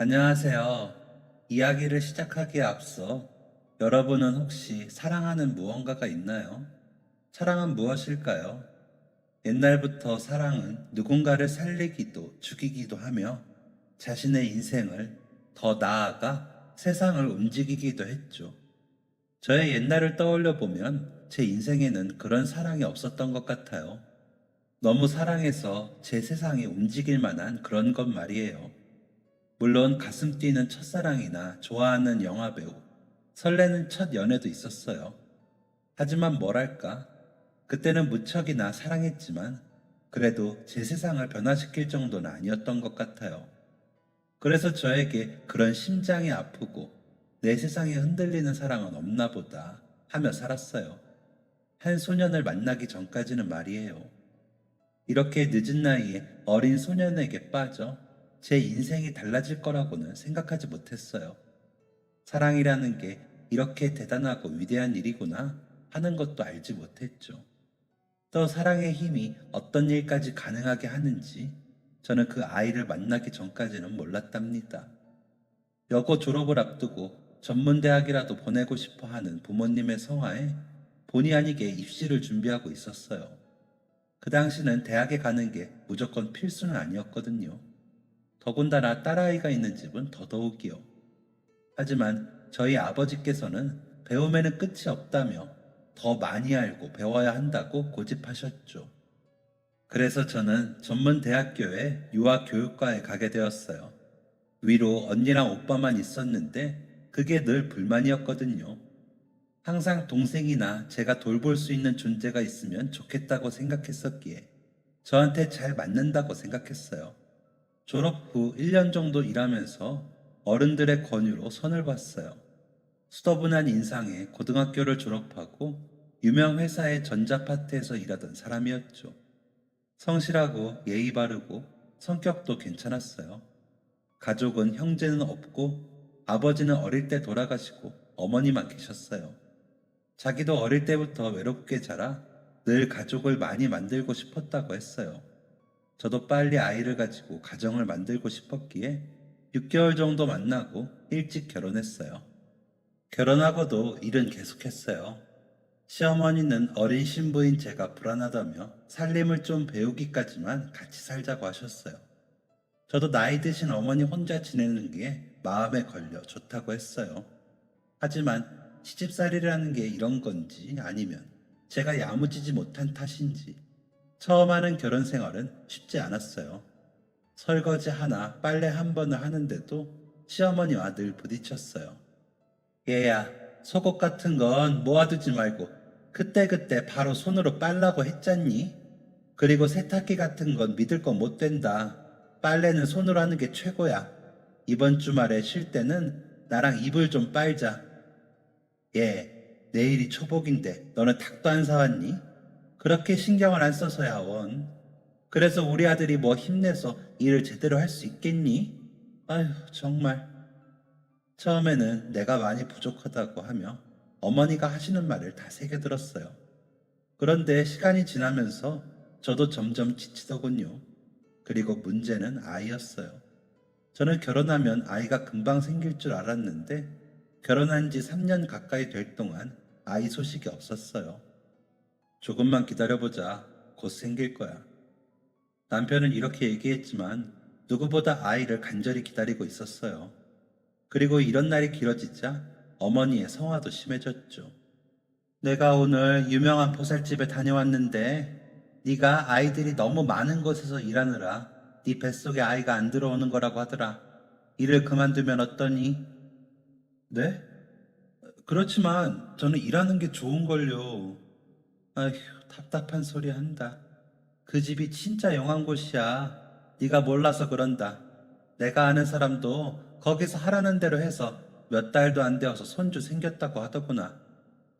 안녕하세요. 이야기를 시작하기에 앞서 여러분은 혹시 사랑하는 무언가가 있나요? 사랑은 무엇일까요? 옛날부터 사랑은 누군가를 살리기도 죽이기도 하며 자신의 인생을 더 나아가 세상을 움직이기도 했죠. 저의 옛날을 떠올려 보면 제 인생에는 그런 사랑이 없었던 것 같아요. 너무 사랑해서 제 세상이 움직일 만한 그런 것 말이에요. 물론 가슴 뛰는 첫사랑이나 좋아하는 영화배우, 설레는 첫 연애도 있었어요. 하지만 뭐랄까, 그때는 무척이나 사랑했지만 그래도 제 세상을 변화시킬 정도는 아니었던 것 같아요. 그래서 저에게 그런 심장이 아프고 내 세상이 흔들리는 사랑은 없나 보다 하며 살았어요. 한 소년을 만나기 전까지는 말이에요. 이렇게 늦은 나이에 어린 소년에게 빠져 제 인생이 달라질 거라고는 생각하지 못했어요. 사랑이라는 게 이렇게 대단하고 위대한 일이구나 하는 것도 알지 못했죠. 또 사랑의 힘이 어떤 일까지 가능하게 하는지 저는 그 아이를 만나기 전까지는 몰랐답니다. 여고 졸업을 앞두고 전문대학이라도 보내고 싶어 하는 부모님의 성화에 본의 아니게 입시를 준비하고 있었어요. 그 당시는 대학에 가는 게 무조건 필수는 아니었거든요. 더군다나 딸아이가 있는 집은 더더욱이요. 하지만 저희 아버지께서는 배움에는 끝이 없다며 더 많이 알고 배워야 한다고 고집하셨죠. 그래서 저는 전문 대학교에 유아 교육과에 가게 되었어요. 위로 언니랑 오빠만 있었는데 그게 늘 불만이었거든요. 항상 동생이나 제가 돌볼 수 있는 존재가 있으면 좋겠다고 생각했었기에 저한테 잘 맞는다고 생각했어요. 졸업 후 1년 정도 일하면서 어른들의 권유로 선을 봤어요. 수더분한 인상에 고등학교를 졸업하고 유명 회사의 전자파트에서 일하던 사람이었죠. 성실하고 예의 바르고 성격도 괜찮았어요. 가족은 형제는 없고 아버지는 어릴 때 돌아가시고 어머니만 계셨어요. 자기도 어릴 때부터 외롭게 자라 늘 가족을 많이 만들고 싶었다고 했어요. 저도 빨리 아이를 가지고 가정을 만들고 싶었기에 6개월 정도 만나고 일찍 결혼했어요. 결혼하고도 일은 계속했어요. 시어머니는 어린 신부인 제가 불안하다며 살림을 좀 배우기까지만 같이 살자고 하셨어요. 저도 나이 드신 어머니 혼자 지내는 게 마음에 걸려 좋다고 했어요. 하지만 시집살이라는 게 이런 건지 아니면 제가 야무지지 못한 탓인지 처음 하는 결혼 생활은 쉽지 않았어요. 설거지 하나, 빨래 한 번을 하는데도 시어머니와 늘 부딪혔어요. 얘야, 속옷 같은 건 모아두지 말고 그때그때 바로 손으로 빨라고 했잖니? 그리고 세탁기 같은 건 믿을 거 못 된다. 빨래는 손으로 하는 게 최고야. 이번 주말에 쉴 때는 나랑 이불 좀 빨자. 얘, 내일이 초복인데 너는 닭도 안 사왔니? 그렇게 신경을 안 써서야 원. 그래서 우리 아들이 뭐 힘내서 일을 제대로 할 수 있겠니? 아휴, 정말. 처음에는 내가 많이 부족하다고 하며 어머니가 하시는 말을 다 새겨들었어요. 그런데 시간이 지나면서 저도 점점 지치더군요. 그리고 문제는 아이였어요. 저는 결혼하면 아이가 금방 생길 줄 알았는데 결혼한 지 3년 가까이 될 동안 아이 소식이 없었어요. 조금만 기다려보자. 곧 생길 거야. 남편은 이렇게 얘기했지만 누구보다 아이를 간절히 기다리고 있었어요. 그리고 이런 날이 길어지자 어머니의 성화도 심해졌죠. 내가 오늘 유명한 보살집에 다녀왔는데 네가 아이들이 너무 많은 곳에서 일하느라 네 뱃속에 아이가 안 들어오는 거라고 하더라. 일을 그만두면 어떠니? 네? 그렇지만 저는 일하는 게 좋은걸요. 아휴, 답답한 소리 한다. 그 집이 진짜 영한 곳이야. 네가 몰라서 그런다. 내가 아는 사람도 거기서 하라는 대로 해서 몇 달도 안 되어서 손주 생겼다고 하더구나.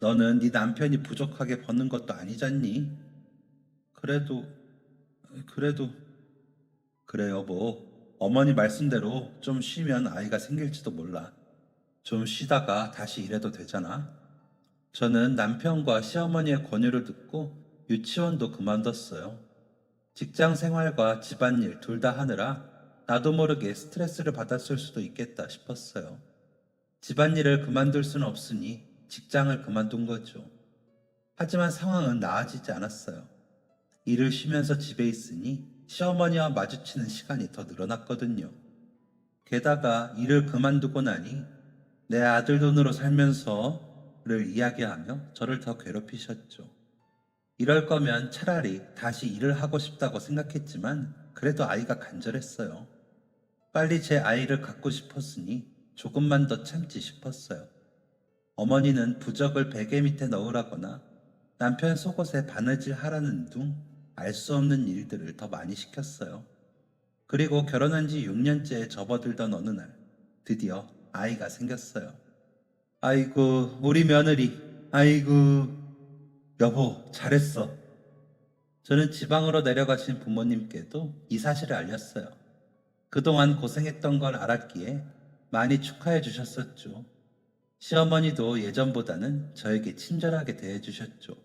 너는 네 남편이 부족하게 버는 것도 아니잖니? 그래도, 그래도, 그래 여보. 어머니 말씀대로 좀 쉬면 아이가 생길지도 몰라. 좀 쉬다가 다시 일해도 되잖아. 저는 남편과 시어머니의 권유를 듣고 유치원도 그만뒀어요. 직장 생활과 집안일 둘 다 하느라 나도 모르게 스트레스를 받았을 수도 있겠다 싶었어요. 집안일을 그만둘 수는 없으니 직장을 그만둔 거죠. 하지만 상황은 나아지지 않았어요. 일을 쉬면서 집에 있으니 시어머니와 마주치는 시간이 더 늘어났거든요. 게다가 일을 그만두고 나니 내 아들 돈으로 살면서를 이야기하며 저를 더 괴롭히셨죠. 이럴 거면 차라리 다시 일을 하고 싶다고 생각했지만 그래도 아이가 간절했어요. 빨리 제 아이를 갖고 싶었으니 조금만 더 참지 싶었어요. 어머니는 부적을 베개 밑에 넣으라거나 남편 속옷에 바느질 하라는 둥 알 수 없는 일들을 더 많이 시켰어요. 그리고 결혼한 지 6년째에 접어들던 어느 날 드디어 아이가 생겼어요. 아이고 우리 며느리, 아이고 여보 잘했어. 저는 지방으로 내려가신 부모님께도 이 사실을 알렸어요. 그동안 고생했던 걸 알았기에 많이 축하해 주셨었죠. 시어머니도 예전보다는 저에게 친절하게 대해 주셨죠.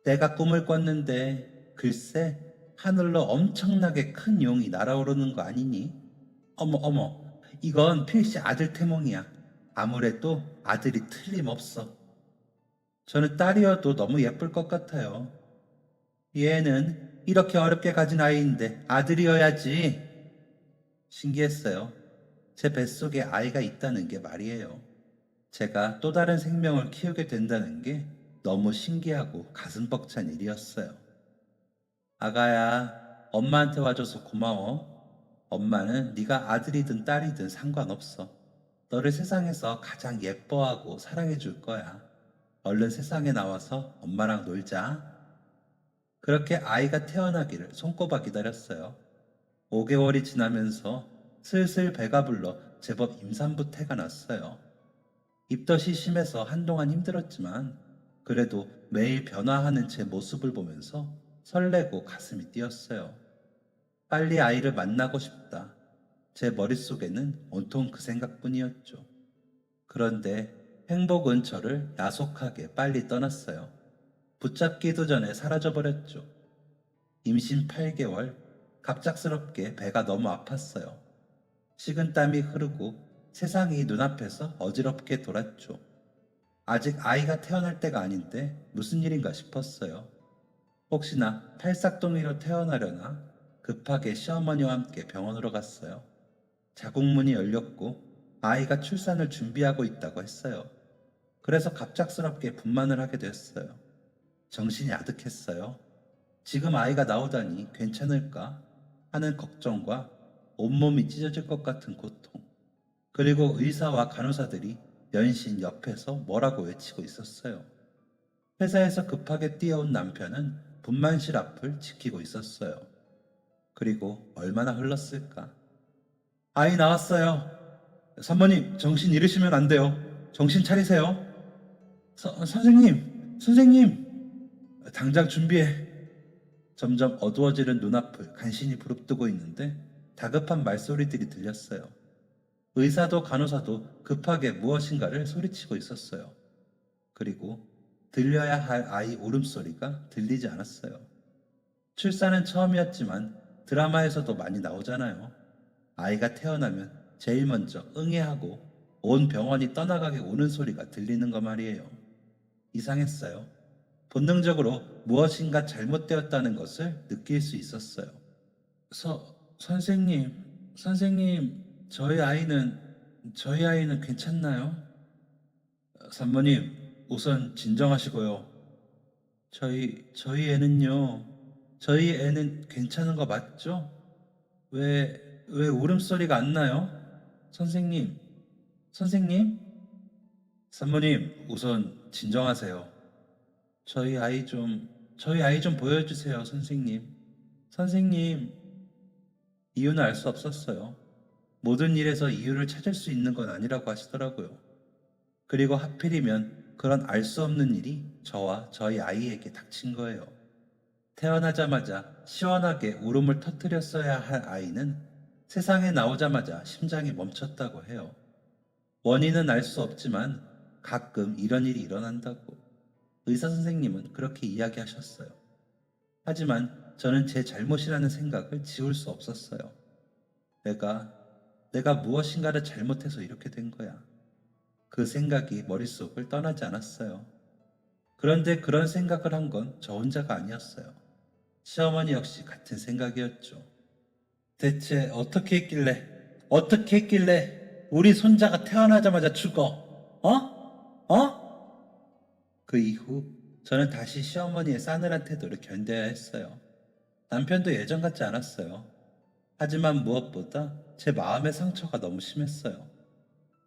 내가 꿈을 꿨는데 글쎄 하늘로 엄청나게 큰 용이 날아오르는 거 아니니? 어머 어머 이건 필시 아들 태몽이야. 아무래도 아들이 틀림없어. 저는 딸이어도 너무 예쁠 것 같아요. 얘는 이렇게 어렵게 가진 아이인데 아들이어야지. 신기했어요. 제 뱃속에 아이가 있다는 게 말이에요. 제가 또 다른 생명을 키우게 된다는 게 너무 신기하고 가슴 벅찬 일이었어요. 아가야, 엄마한테 와줘서 고마워. 엄마는 네가 아들이든 딸이든 상관없어. 너를 세상에서 가장 예뻐하고 사랑해 줄 거야. 얼른 세상에 나와서 엄마랑 놀자. 그렇게 아이가 태어나기를 손꼽아 기다렸어요. 5개월이 지나면서 슬슬 배가 불러 제법 임산부 태가 났어요. 입덧이 심해서 한동안 힘들었지만 그래도 매일 변화하는 제 모습을 보면서 설레고 가슴이 뛰었어요. 빨리 아이를 만나고 싶다. 제 머릿속에는 온통 그 생각뿐이었죠. 그런데 행복은 저를 야속하게 빨리 떠났어요. 붙잡기도 전에 사라져버렸죠. 임신 8개월, 갑작스럽게 배가 너무 아팠어요. 식은땀이 흐르고 세상이 눈앞에서 어지럽게 돌았죠. 아직 아이가 태어날 때가 아닌데 무슨 일인가 싶었어요. 혹시나 팔싹동이로 태어나려나 급하게 시어머니와 함께 병원으로 갔어요. 자궁문이 열렸고 아이가 출산을 준비하고 있다고 했어요. 그래서 갑작스럽게 분만을 하게 됐어요. 정신이 아득했어요. 지금 아이가 나오다니 괜찮을까 하는 걱정과 온몸이 찢어질 것 같은 고통. 그리고 의사와 간호사들이 연신 옆에서 뭐라고 외치고 있었어요. 회사에서 급하게 뛰어온 남편은 분만실 앞을 지키고 있었어요. 그리고 얼마나 흘렀을까? 아이 나왔어요. 사모님, 정신 잃으시면 안 돼요. 정신 차리세요. 선생님, 당장 준비해. 점점 어두워지는 눈앞을 간신히 부릅뜨고 있는데 다급한 말소리들이 들렸어요. 의사도 간호사도 급하게 무엇인가를 소리치고 있었어요. 그리고 들려야 할 아이 울음소리가 들리지 않았어요. 출산은 처음이었지만 드라마에서도 많이 나오잖아요. 아이가 태어나면 제일 먼저 응애하고 온 병원이 떠나가게 우는 소리가 들리는 거 말이에요. 이상했어요. 본능적으로 무엇인가 잘못되었다는 것을 느낄 수 있었어요. 선생님, 저희 아이는 괜찮나요? 산모님, 우선 진정하시고요. 저희 애는 괜찮은 거 맞죠? 왜 울음소리가 안 나요? 선생님, 선생님? 산모님, 우선 진정하세요. 저희 아이 좀 보여주세요, 선생님. 선생님, 이유는 알 수 없었어요. 모든 일에서 이유를 찾을 수 있는 건 아니라고 하시더라고요. 그리고 하필이면 그런 알 수 없는 일이 저와 저희 아이에게 닥친 거예요. 태어나자마자 시원하게 울음을 터뜨렸어야 할 아이는 세상에 나오자마자 심장이 멈췄다고 해요. 원인은 알 수 없지만 가끔 이런 일이 일어난다고 의사 선생님은 그렇게 이야기하셨어요. 하지만 저는 제 잘못이라는 생각을 지울 수 없었어요. 내가, 내가 무엇인가를 잘못해서 이렇게 된 거야. 그 생각이 머릿속을 떠나지 않았어요. 그런데 그런 생각을 한 건 저 혼자가 아니었어요. 시어머니 역시 같은 생각이었죠. 대체 어떻게 했길래 우리 손자가 태어나자마자 죽어? 어? 어? 그 이후 저는 다시 시어머니의 싸늘한 태도를 견뎌야 했어요. 남편도 예전 같지 않았어요. 하지만 무엇보다 제 마음의 상처가 너무 심했어요.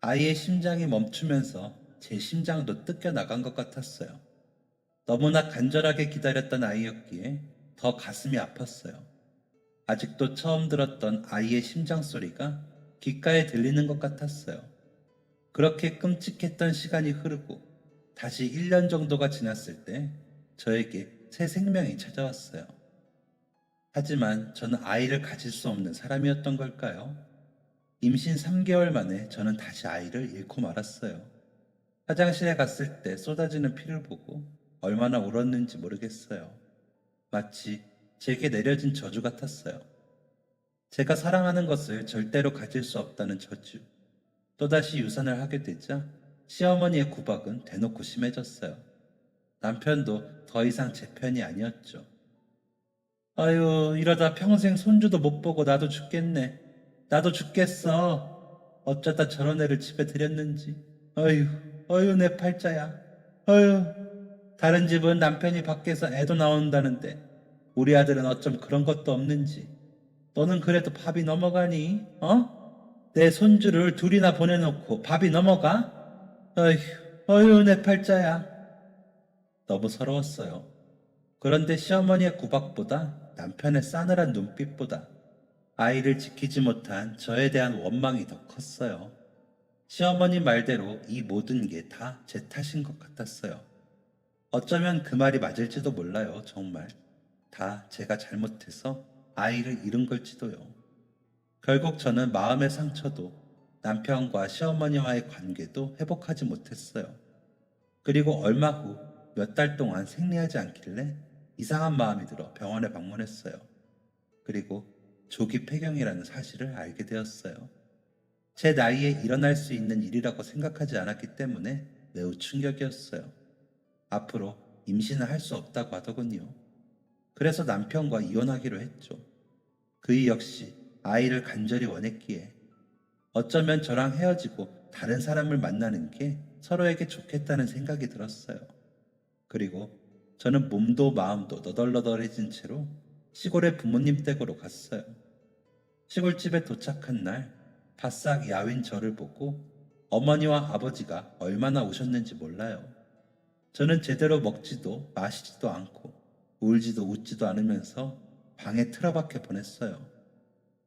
아이의 심장이 멈추면서 제 심장도 뜯겨 나간 것 같았어요. 너무나 간절하게 기다렸던 아이였기에 더 가슴이 아팠어요. 아직도 처음 들었던 아이의 심장 소리가 귓가에 들리는 것 같았어요. 그렇게 끔찍했던 시간이 흐르고 다시 1년 정도가 지났을 때 저에게 새 생명이 찾아왔어요. 하지만 저는 아이를 가질 수 없는 사람이었던 걸까요? 임신 3개월 만에 저는 다시 아이를 잃고 말았어요. 화장실에 갔을 때 쏟아지는 피를 보고 얼마나 울었는지 모르겠어요. 마치 제게 내려진 저주 같았어요. 제가 사랑하는 것을 절대로 가질 수 없다는 저주. 또다시 유산을 하게 되자 시어머니의 구박은 대놓고 심해졌어요. 남편도 더 이상 제 편이 아니었죠. 아유, 이러다 평생 손주도 못 보고 나도 죽겠네. 나도 죽겠어. 어쩌다 저런 애를 집에 들였는지. 어휴, 내 팔자야. 어휴, 다른 집은 남편이 밖에서 애도 나온다는데 우리 아들은 어쩜 그런 것도 없는지. 너는 그래도 밥이 넘어가니? 어? 내 손주를 둘이나 보내놓고 밥이 넘어가? 어휴, 내 팔자야. 너무 서러웠어요. 그런데 시어머니의 구박보다 남편의 싸늘한 눈빛보다 아이를 지키지 못한 저에 대한 원망이 더 컸어요. 시어머니 말대로 이 모든 게 다 제 탓인 것 같았어요. 어쩌면 그 말이 맞을지도 몰라요, 정말. 다 제가 잘못해서 아이를 잃은 걸지도요. 결국 저는 마음의 상처도 남편과 시어머니와의 관계도 회복하지 못했어요. 그리고 얼마 후 몇 달 동안 생리하지 않길래 이상한 마음이 들어 병원에 방문했어요. 그리고 조기 폐경이라는 사실을 알게 되었어요. 제 나이에 일어날 수 있는 일이라고 생각하지 않았기 때문에 매우 충격이었어요. 앞으로 임신을 할 수 없다고 하더군요. 그래서 남편과 이혼하기로 했죠. 그이 역시 아이를 간절히 원했기에 어쩌면 저랑 헤어지고 다른 사람을 만나는 게 서로에게 좋겠다는 생각이 들었어요. 그리고 저는 몸도 마음도 너덜너덜해진 채로 시골의 부모님 댁으로 갔어요. 시골집에 도착한 날 바싹 야윈 저를 보고 어머니와 아버지가 얼마나 우셨는지 몰라요. 저는 제대로 먹지도 마시지도 않고 울지도 웃지도 않으면서 방에 틀어박혀 보냈어요.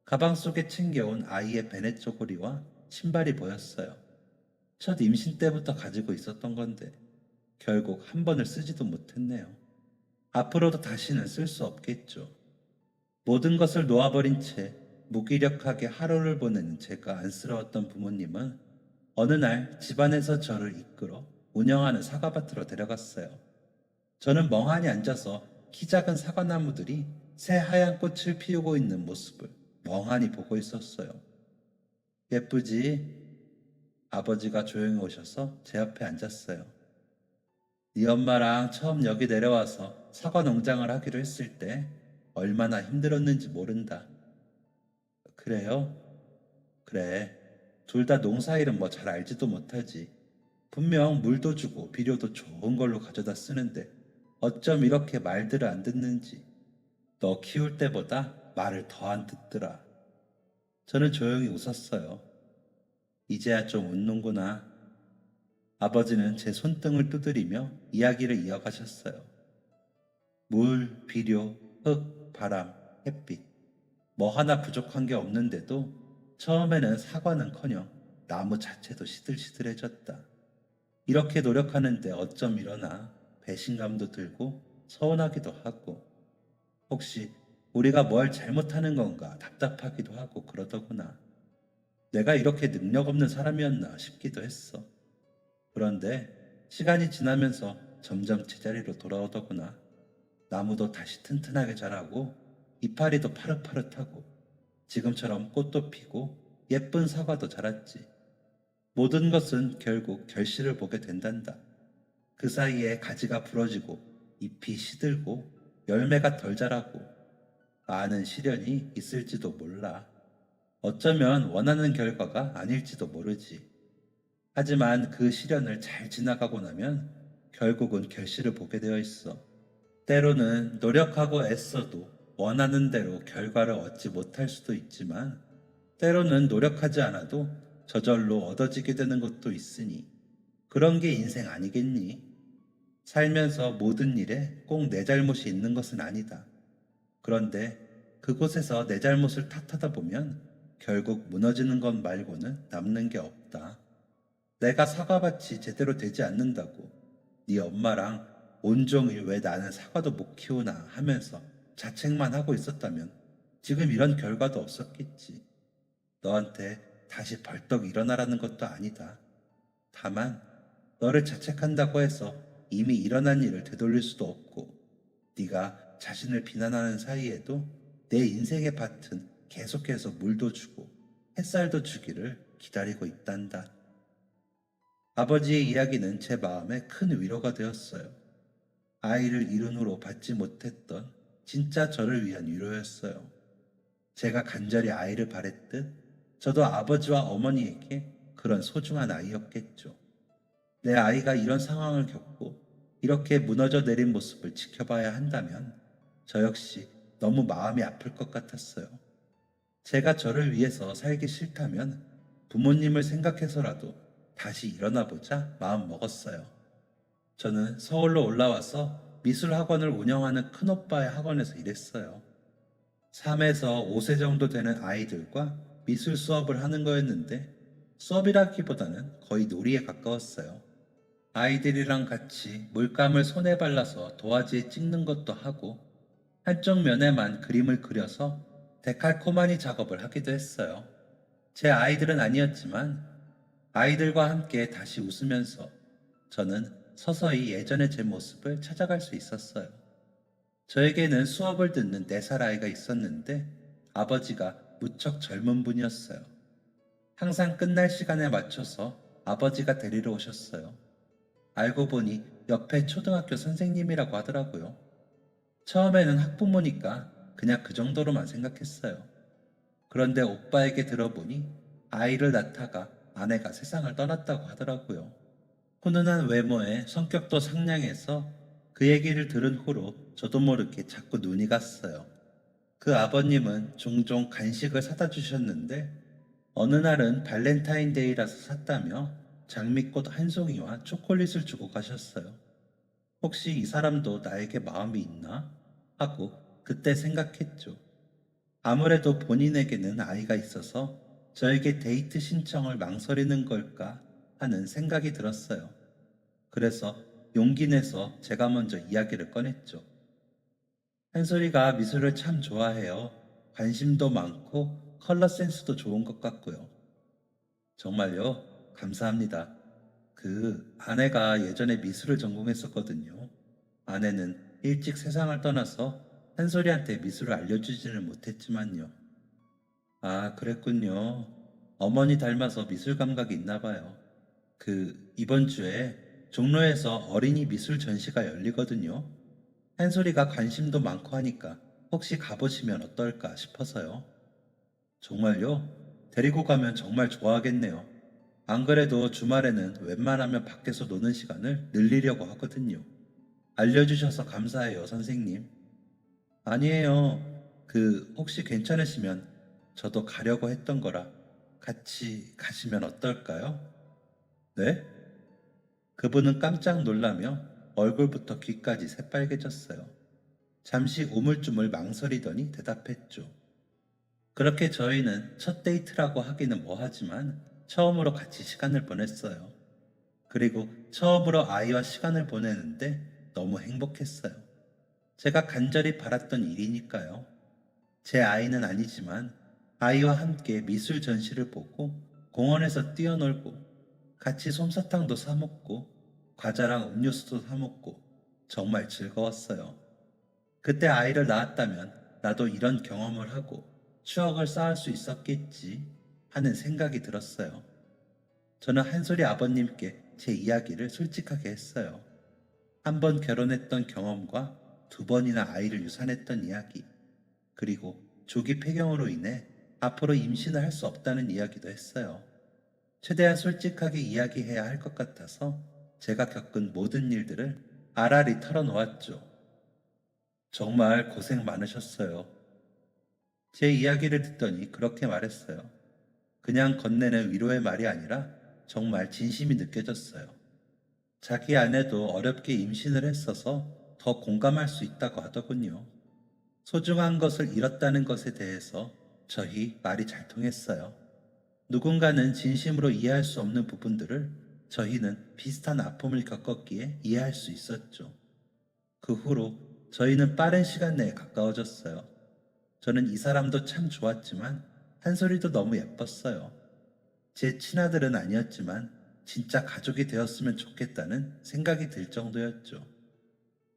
가방 속에 챙겨온 아이의 베넷 쪼고리와 신발이 보였어요. 첫 임신 때부터 가지고 있었던 건데 결국 한 번을 쓰지도 못했네요. 앞으로도 다시는 쓸 수 없겠죠. 모든 것을 놓아버린 채 무기력하게 하루를 보내는 제가 안쓰러웠던 부모님은 어느 날 집안에서 저를 이끌어 운영하는 사과밭으로 데려갔어요. 저는 멍하니 앉아서 키 작은 사과나무들이 새하얀 꽃을 피우고 있는 모습을 멍하니 보고 있었어요. 예쁘지? 아버지가 조용히 오셔서 제 옆에 앉았어요. 네 엄마랑 처음 여기 내려와서 사과 농장을 하기로 했을 때 얼마나 힘들었는지 모른다. 그래요? 그래. 둘 다 농사일은 뭐 잘 알지도 못하지. 분명 물도 주고 비료도 좋은 걸로 가져다 쓰는데 어쩜 이렇게 말들을 안 듣는지. 너 키울 때보다 말을 더 안 듣더라. 저는 조용히 웃었어요. 이제야 좀 웃는구나. 아버지는 제 손등을 두드리며 이야기를 이어가셨어요. 물, 비료, 흙, 바람, 햇빛. 뭐 하나 부족한 게 없는데도 처음에는 사과는커녕 나무 자체도 시들시들해졌다. 이렇게 노력하는데 어쩜 이러나 배신감도 들고 서운하기도 하고 혹시 우리가 뭘 잘못하는 건가 답답하기도 하고 그러더구나. 내가 이렇게 능력 없는 사람이었나 싶기도 했어. 그런데 시간이 지나면서 점점 제자리로 돌아오더구나. 나무도 다시 튼튼하게 자라고 이파리도 파릇파릇하고 지금처럼 꽃도 피고 예쁜 사과도 자랐지. 모든 것은 결국 결실을 보게 된단다. 그 사이에 가지가 부러지고 잎이 시들고 열매가 덜 자라고 많은 시련이 있을지도 몰라. 어쩌면 원하는 결과가 아닐지도 모르지. 하지만 그 시련을 잘 지나가고 나면 결국은 결실을 보게 되어 있어. 때로는 노력하고 애써도 원하는 대로 결과를 얻지 못할 수도 있지만, 때로는 노력하지 않아도 저절로 얻어지게 되는 것도 있으니, 그런 게 인생 아니겠니? 살면서 모든 일에 꼭 내 잘못이 있는 것은 아니다. 그런데 그곳에서 내 잘못을 탓하다 보면 결국 무너지는 것 말고는 남는 게 없다. 내가 사과밭이 제대로 되지 않는다고 네 엄마랑 온종일 왜 나는 사과도 못 키우나 하면서 자책만 하고 있었다면 지금 이런 결과도 없었겠지. 너한테 다시 벌떡 일어나라는 것도 아니다. 다만 너를 자책한다고 해서 이미 일어난 일을 되돌릴 수도 없고, 네가 자신을 비난하는 사이에도 내 인생의 밭은 계속해서 물도 주고 햇살도 주기를 기다리고 있단다. 아버지의 이야기는 제 마음에 큰 위로가 되었어요. 아이를 이룬 후로 받지 못했던 진짜 저를 위한 위로였어요. 제가 간절히 아이를 바랬듯 저도 아버지와 어머니에게 그런 소중한 아이였겠죠. 내 아이가 이런 상황을 겪고 이렇게 무너져 내린 모습을 지켜봐야 한다면 저 역시 너무 마음이 아플 것 같았어요. 제가 저를 위해서 살기 싫다면 부모님을 생각해서라도 다시 일어나 보자 마음 먹었어요. 저는 서울로 올라와서 미술 학원을 운영하는 큰오빠의 학원에서 일했어요. 3에서 5세 정도 되는 아이들과 미술 수업을 하는 거였는데, 수업이라기보다는 거의 놀이에 가까웠어요. 아이들이랑 같이 물감을 손에 발라서 도화지에 찍는 것도 하고, 한쪽 면에만 그림을 그려서 데칼코마니 작업을 하기도 했어요. 제 아이들은 아니었지만 아이들과 함께 다시 웃으면서 저는 서서히 예전의 제 모습을 찾아갈 수 있었어요. 저에게는 수업을 듣는 4살 아이가 있었는데 아버지가 무척 젊은 분이었어요. 항상 끝날 시간에 맞춰서 아버지가 데리러 오셨어요. 알고 보니 옆에 초등학교 선생님이라고 하더라고요. 처음에는 학부모니까 그냥 그 정도로만 생각했어요. 그런데 오빠에게 들어보니 아이를 낳다가 아내가 세상을 떠났다고 하더라고요. 훈훈한 외모에 성격도 상냥해서 그 얘기를 들은 후로 저도 모르게 자꾸 눈이 갔어요. 그 아버님은 종종 간식을 사다 주셨는데 어느 날은 발렌타인데이라서 샀다며 장미꽃 한 송이와 초콜릿을 주고 가셨어요. 혹시 이 사람도 나에게 마음이 있나? 하고 그때 생각했죠. 아무래도 본인에게는 아이가 있어서 저에게 데이트 신청을 망설이는 걸까 하는 생각이 들었어요. 그래서 용기 내서 제가 먼저 이야기를 꺼냈죠. 한솔이가 미술을 참 좋아해요. 관심도 많고 컬러 센스도 좋은 것 같고요. 정말요? 감사합니다. 아내가 예전에 미술을 전공했었거든요. 아내는 일찍 세상을 떠나서 한솔이한테 미술을 알려주지는 못했지만요. 아, 그랬군요. 어머니 닮아서 미술 감각이 있나 봐요. 이번 주에 종로에서 어린이 미술 전시가 열리거든요. 한솔이가 관심도 많고 하니까 혹시 가보시면 어떨까 싶어서요. 정말요? 데리고 가면 정말 좋아하겠네요. 안 그래도 주말에는 웬만하면 밖에서 노는 시간을 늘리려고 하거든요. 알려주셔서 감사해요, 선생님. 아니에요. 혹시 괜찮으시면 저도 가려고 했던 거라 같이 가시면 어떨까요? 네? 그분은 깜짝 놀라며 얼굴부터 귀까지 새빨개졌어요. 잠시 우물쭈물 망설이더니 대답했죠. 그렇게 저희는 첫 데이트라고 하기는 뭐하지만 처음으로 같이 시간을 보냈어요. 그리고 처음으로 아이와 시간을 보내는데 너무 행복했어요. 제가 간절히 바랐던 일이니까요. 제 아이는 아니지만 아이와 함께 미술 전시를 보고 공원에서 뛰어놀고 같이 솜사탕도 사 먹고 과자랑 음료수도 사 먹고 정말 즐거웠어요. 그때 아이를 낳았다면 나도 이런 경험을 하고 추억을 쌓을 수 있었겠지 하는 생각이 들었어요. 저는 한솔이 아버님께 제 이야기를 솔직하게 했어요. 한 번 결혼했던 경험과 두 번이나 아이를 유산했던 이야기, 그리고 조기 폐경으로 인해 앞으로 임신을 할 수 없다는 이야기도 했어요. 최대한 솔직하게 이야기해야 할 것 같아서 제가 겪은 모든 일들을 알알이 털어놓았죠. 정말 고생 많으셨어요. 제 이야기를 듣더니 그렇게 말했어요. 그냥 건네는 위로의 말이 아니라 정말 진심이 느껴졌어요. 자기 아내도 어렵게 임신을 했어서 더 공감할 수 있다고 하더군요. 소중한 것을 잃었다는 것에 대해서 저희 말이 잘 통했어요. 누군가는 진심으로 이해할 수 없는 부분들을 저희는 비슷한 아픔을 겪었기에 이해할 수 있었죠. 그 후로 저희는 빠른 시간 내에 가까워졌어요. 저는 이 사람도 참 좋았지만 한솔이도 너무 예뻤어요. 제 친아들은 아니었지만 진짜 가족이 되었으면 좋겠다는 생각이 들 정도였죠.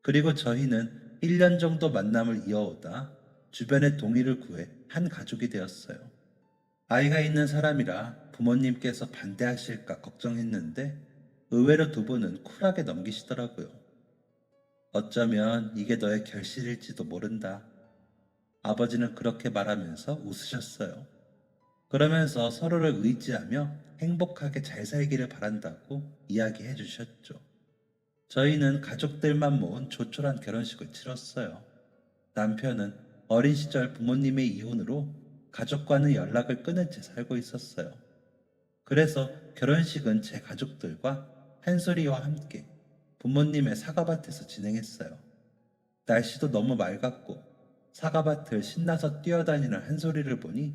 그리고 저희는 1년 정도 만남을 이어오다 주변의 동의를 구해 한 가족이 되었어요. 아이가 있는 사람이라 부모님께서 반대하실까 걱정했는데 의외로 두 분은 쿨하게 넘기시더라고요. 어쩌면 이게 너의 결실일지도 모른다. 아버지는 그렇게 말하면서 웃으셨어요. 그러면서 서로를 의지하며 행복하게 잘 살기를 바란다고 이야기해 주셨죠. 저희는 가족들만 모은 조촐한 결혼식을 치렀어요. 남편은 어린 시절 부모님의 이혼으로 가족과는 연락을 끊은 채 살고 있었어요. 그래서 결혼식은 제 가족들과 한솔이와 함께 부모님의 사과밭에서 진행했어요. 날씨도 너무 맑았고 사과밭을 신나서 뛰어다니는 한솔이를 보니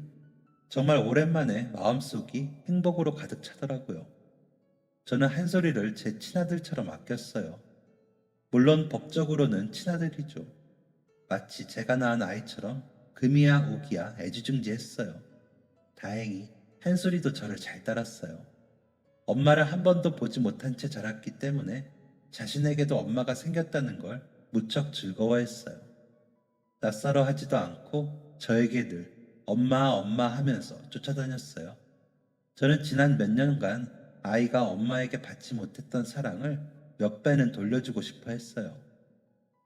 정말 오랜만에 마음속이 행복으로 가득 차더라고요. 저는 한솔이를 제 친아들처럼 아꼈어요. 물론 법적으로는 친아들이죠. 마치 제가 낳은 아이처럼 금이야 오기야 애지중지했어요. 다행히 한솔이도 저를 잘 따랐어요. 엄마를 한 번도 보지 못한 채 자랐기 때문에 자신에게도 엄마가 생겼다는 걸 무척 즐거워했어요. 낯설어 하지도 않고 저에게 늘 엄마 엄마 하면서 쫓아다녔어요. 저는 지난 몇 년간 아이가 엄마에게 받지 못했던 사랑을 몇 배는 돌려주고 싶어 했어요.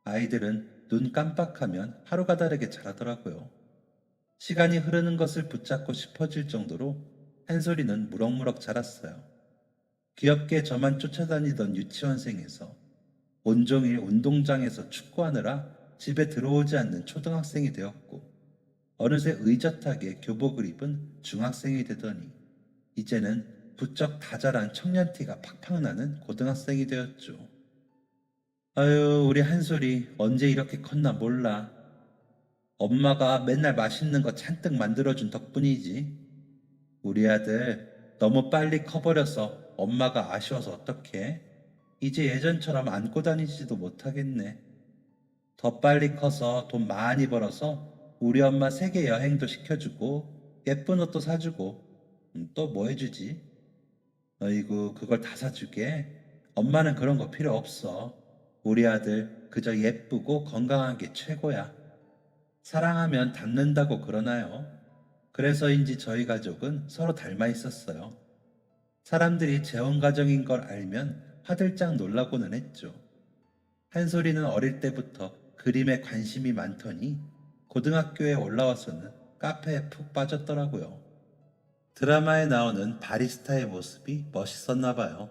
아이들은 눈 깜빡하면 하루가 다르게 자라더라고요. 시간이 흐르는 것을 붙잡고 싶어질 정도로 한솔이는 무럭무럭 자랐어요. 귀엽게 저만 쫓아다니던 유치원생에서 온종일 운동장에서 축구하느라 집에 들어오지 않는 초등학생이 되었고 어느새 의젓하게 교복을 입은 중학생이 되더니 이제는 부쩍 다자란 청년티가 팍팍 나는 고등학생이 되었죠. 아유, 우리 한솔이 언제 이렇게 컸나 몰라. 엄마가 맨날 맛있는 거 잔뜩 만들어준 덕분이지. 우리 아들 너무 빨리 커버려서 엄마가 아쉬워서 어떡해? 이제 예전처럼 안고 다니지도 못하겠네. 더 빨리 커서 돈 많이 벌어서 우리 엄마 세계 여행도 시켜주고 예쁜 옷도 사주고 또 뭐 해주지? 어이구 그걸 다 사주게? 엄마는 그런 거 필요 없어. 우리 아들 그저 예쁘고 건강한 게 최고야. 사랑하면 닮는다고 그러나요? 그래서인지 저희 가족은 서로 닮아 있었어요. 사람들이 재혼 가정인 걸 알면 화들짝 놀라고는 했죠. 한솔이는 어릴 때부터 그림에 관심이 많더니 고등학교에 올라와서는 카페에 푹 빠졌더라고요. 드라마에 나오는 바리스타의 모습이 멋있었나 봐요.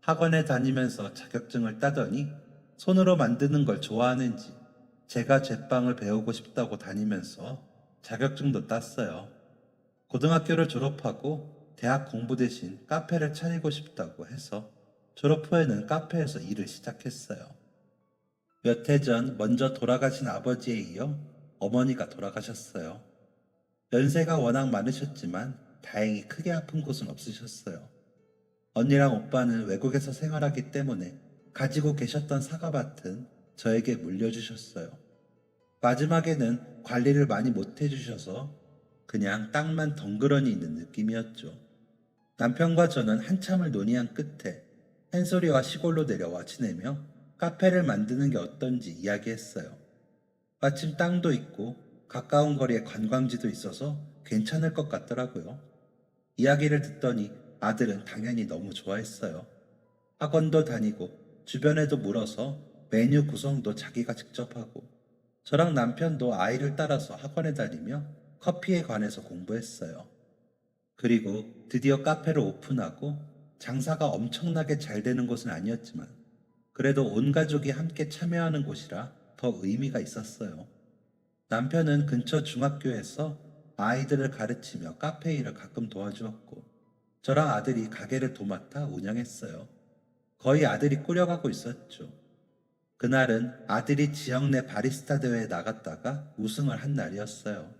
학원에 다니면서 자격증을 따더니 손으로 만드는 걸 좋아하는지 제가 제빵을 배우고 싶다고 다니면서 자격증도 땄어요. 고등학교를 졸업하고 대학 공부 대신 카페를 차리고 싶다고 해서 졸업 후에는 카페에서 일을 시작했어요. 몇 해 전 먼저 돌아가신 아버지에 이어 어머니가 돌아가셨어요. 연세가 워낙 많으셨지만 다행히 크게 아픈 곳은 없으셨어요. 언니랑 오빠는 외국에서 생활하기 때문에 가지고 계셨던 사과밭은 저에게 물려주셨어요. 마지막에는 관리를 많이 못 해주셔서 그냥 땅만 덩그러니 있는 느낌이었죠. 남편과 저는 한참을 논의한 끝에 한솔이와 시골로 내려와 지내며 카페를 만드는 게 어떤지 이야기했어요. 마침 땅도 있고 가까운 거리에 관광지도 있어서 괜찮을 것 같더라고요. 이야기를 듣더니 아들은 당연히 너무 좋아했어요. 학원도 다니고 주변에도 물어서 메뉴 구성도 자기가 직접 하고 저랑 남편도 아이를 따라서 학원에 다니며 커피에 관해서 공부했어요. 그리고 드디어 카페를 오픈하고 장사가 엄청나게 잘 되는 곳은 아니었지만 그래도 온 가족이 함께 참여하는 곳이라 더 의미가 있었어요. 남편은 근처 중학교에서 아이들을 가르치며 카페 일을 가끔 도와주었고 저랑 아들이 가게를 도맡아 운영했어요. 거의 아들이 꾸려가고 있었죠. 그날은 아들이 지역 내 바리스타 대회에 나갔다가 우승을 한 날이었어요.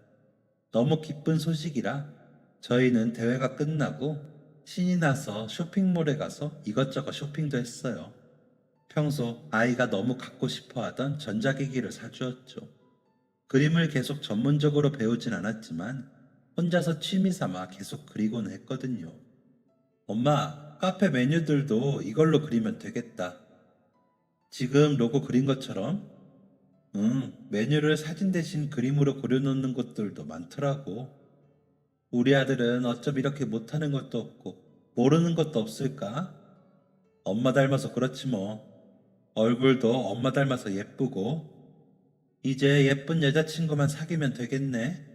너무 기쁜 소식이라 저희는 대회가 끝나고 신이 나서 쇼핑몰에 가서 이것저것 쇼핑도 했어요. 평소 아이가 너무 갖고 싶어 하던 전자기기를 사주었죠. 그림을 계속 전문적으로 배우진 않았지만 혼자서 취미 삼아 계속 그리고는 했거든요. 엄마, 카페 메뉴들도 이걸로 그리면 되겠다. 지금 로고 그린 것처럼? 응, 메뉴를 사진 대신 그림으로 그려놓는 것들도 많더라고. 우리 아들은 어쩜 이렇게 못하는 것도 없고 모르는 것도 없을까? 엄마 닮아서 그렇지 뭐. 얼굴도 엄마 닮아서 예쁘고 이제 예쁜 여자친구만 사귀면 되겠네.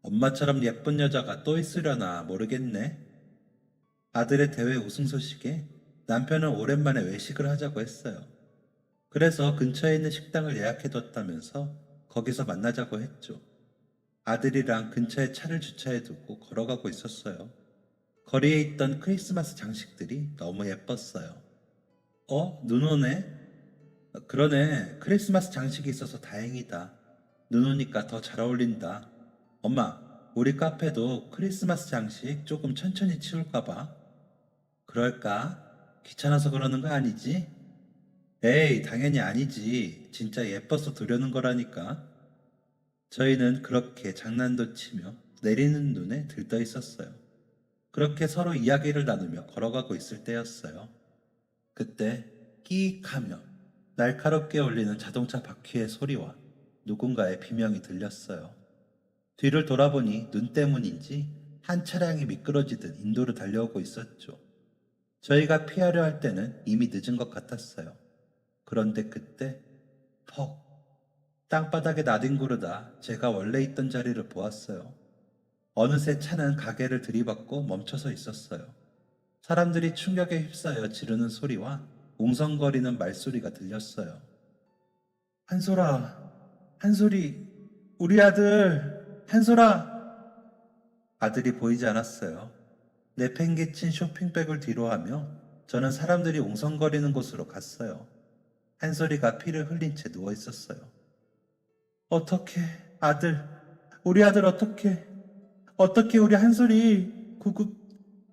엄마처럼 예쁜 여자가 또 있으려나 모르겠네. 아들의 대회 우승 소식에 남편은 오랜만에 외식을 하자고 했어요. 그래서 근처에 있는 식당을 예약해뒀다면서 거기서 만나자고 했죠. 아들이랑 근처에 차를 주차해두고 걸어가고 있었어요. 거리에 있던 크리스마스 장식들이 너무 예뻤어요. 눈 오네? 그러네. 크리스마스 장식이 있어서 다행이다. 눈 오니까 더 잘 어울린다. 엄마, 우리 카페도 크리스마스 장식 조금 천천히 치울까 봐. 그럴까? 귀찮아서 그러는 거 아니지? 에이, 당연히 아니지. 진짜 예뻐서 두려는 거라니까. 저희는 그렇게 장난도 치며 내리는 눈에 들떠 있었어요. 그렇게 서로 이야기를 나누며 걸어가고 있을 때였어요. 그때 끼익 하며 날카롭게 울리는 자동차 바퀴의 소리와 누군가의 비명이 들렸어요. 뒤를 돌아보니 눈 때문인지 한 차량이 미끄러지듯 인도로 달려오고 있었죠. 저희가 피하려 할 때는 이미 늦은 것 같았어요. 그런데 그때 퍽 땅바닥에 나뒹구르다 제가 원래 있던 자리를 보았어요. 어느새 차는 가게를 들이받고 멈춰서 있었어요. 사람들이 충격에 휩싸여 지르는 소리와 웅성거리는 말소리가 들렸어요. 한솔아, 한솔이, 우리 아들, 한솔아! 아들이 보이지 않았어요. 내팽개친 쇼핑백을 뒤로하며 저는 사람들이 웅성거리는 곳으로 갔어요. 한솔이가 피를 흘린 채 누워 있었어요. 어떻게, 아들, 우리 아들 어떻게 우리 한솔이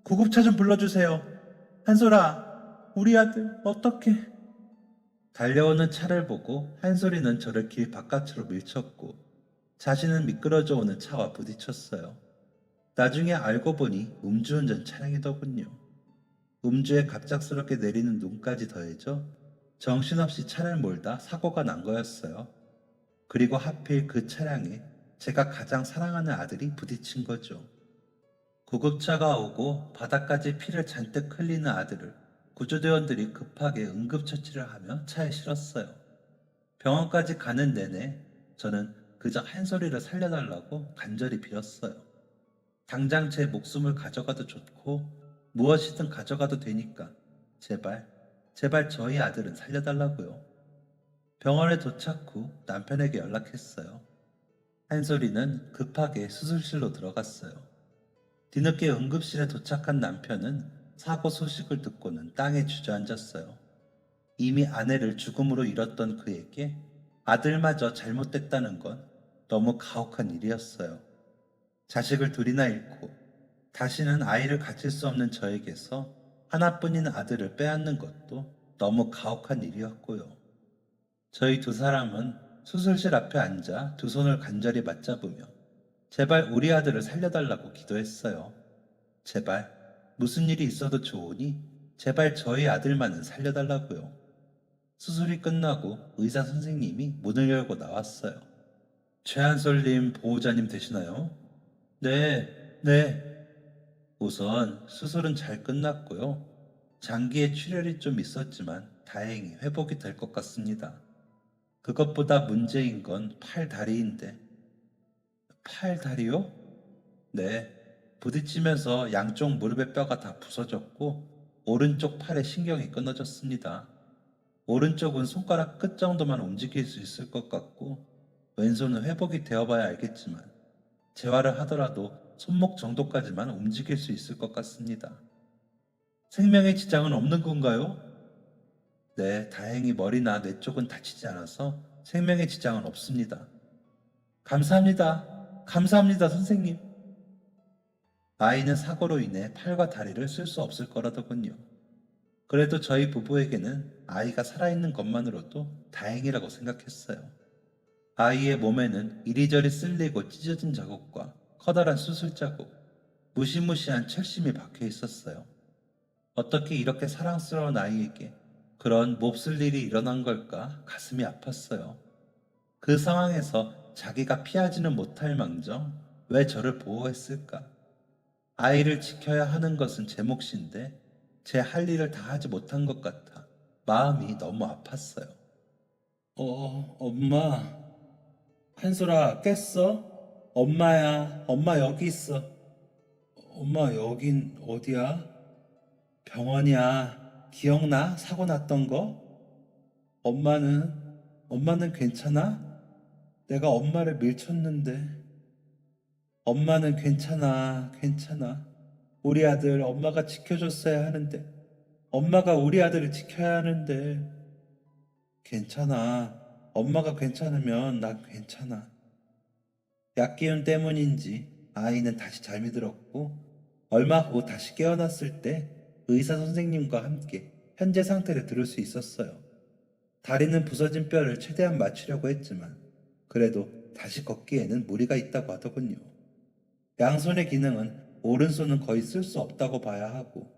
구급차 좀 불러주세요. 한솔아, 우리 아들 어떻게? 달려오는 차를 보고 한솔이는 저를 길 바깥으로 밀쳤고 자신은 미끄러져 오는 차와 부딪혔어요. 나중에 알고 보니 음주운전 차량이더군요. 음주에 갑작스럽게 내리는 눈까지 더해져 정신없이 차를 몰다 사고가 난 거였어요. 그리고 하필 그 차량에 제가 가장 사랑하는 아들이 부딪힌 거죠. 구급차가 오고 바닥까지 피를 잔뜩 흘리는 아들을 구조대원들이 급하게 응급처치를 하며 차에 실었어요. 병원까지 가는 내내 저는 그저 한 소리를 살려달라고 간절히 빌었어요. 당장 제 목숨을 가져가도 좋고 무엇이든 가져가도 되니까 제발 저희 아들은 살려달라고요. 병원에 도착 후 남편에게 연락했어요. 한솔이는 급하게 수술실로 들어갔어요. 뒤늦게 응급실에 도착한 남편은 사고 소식을 듣고는 땅에 주저앉았어요. 이미 아내를 죽음으로 잃었던 그에게 아들마저 잘못됐다는 건 너무 가혹한 일이었어요. 자식을 둘이나 잃고 다시는 아이를 가질 수 없는 저에게서 하나뿐인 아들을 빼앗는 것도 너무 가혹한 일이었고요. 저희 두 사람은 수술실 앞에 앉아 두 손을 간절히 맞잡으며 제발 우리 아들을 살려달라고 기도했어요. 제발 무슨 일이 있어도 좋으니 제발 저희 아들만은 살려달라고요. 수술이 끝나고 의사 선생님이 문을 열고 나왔어요. 최한솔님 보호자님 되시나요? 네, 네. 우선 수술은 잘 끝났고요. 장기에 출혈이 좀 있었지만 다행히 회복이 될 것 같습니다. 그것보다 문제인 건 팔 다리인데. 팔 다리요? 네. 부딪히면서 양쪽 무릎의 뼈가 다 부서졌고 오른쪽 팔의 신경이 끊어졌습니다. 오른쪽은 손가락 끝 정도만 움직일 수 있을 것 같고 왼손은 회복이 되어봐야 알겠지만 재활을 하더라도 손목 정도까지만 움직일 수 있을 것 같습니다. 생명에 지장은 없는 건가요? 네, 다행히 머리나 뇌 쪽은 다치지 않아서 생명에 지장은 없습니다. 감사합니다. 감사합니다, 선생님. 아이는 사고로 인해 팔과 다리를 쓸 수 없을 거라더군요. 그래도 저희 부부에게는 아이가 살아있는 것만으로도 다행이라고 생각했어요. 아이의 몸에는 이리저리 쓸리고 찢어진 자국과 커다란 수술 자국, 무시무시한 철심이 박혀 있었어요. 어떻게 이렇게 사랑스러운 아이에게 그런 몹쓸 일이 일어난 걸까 가슴이 아팠어요. 그 상황에서 자기가 피하지는 못할 망정 왜 저를 보호했을까? 아이를 지켜야 하는 것은 제 몫인데 제 할 일을 다 하지 못한 것 같아 마음이 너무 아팠어요. 엄마. 한솔아, 깼어? 엄마야, 엄마 여기 있어. 엄마 여긴 어디야? 병원이야. 기억나? 사고 났던 거? 엄마는 괜찮아? 내가 엄마를 밀쳤는데. 엄마는 괜찮아, 괜찮아. 우리 아들 엄마가 지켜줬어야 하는데. 엄마가 우리 아들을 지켜야 하는데. 괜찮아. 엄마가 괜찮으면 난 괜찮아. 약기운 때문인지 아이는 다시 잠이 들었고 얼마 후 다시 깨어났을 때 의사 선생님과 함께 현재 상태를 들을 수 있었어요. 다리는 부서진 뼈를 최대한 맞추려고 했지만 그래도 다시 걷기에는 무리가 있다고 하더군요. 양손의 기능은 오른손은 거의 쓸 수 없다고 봐야 하고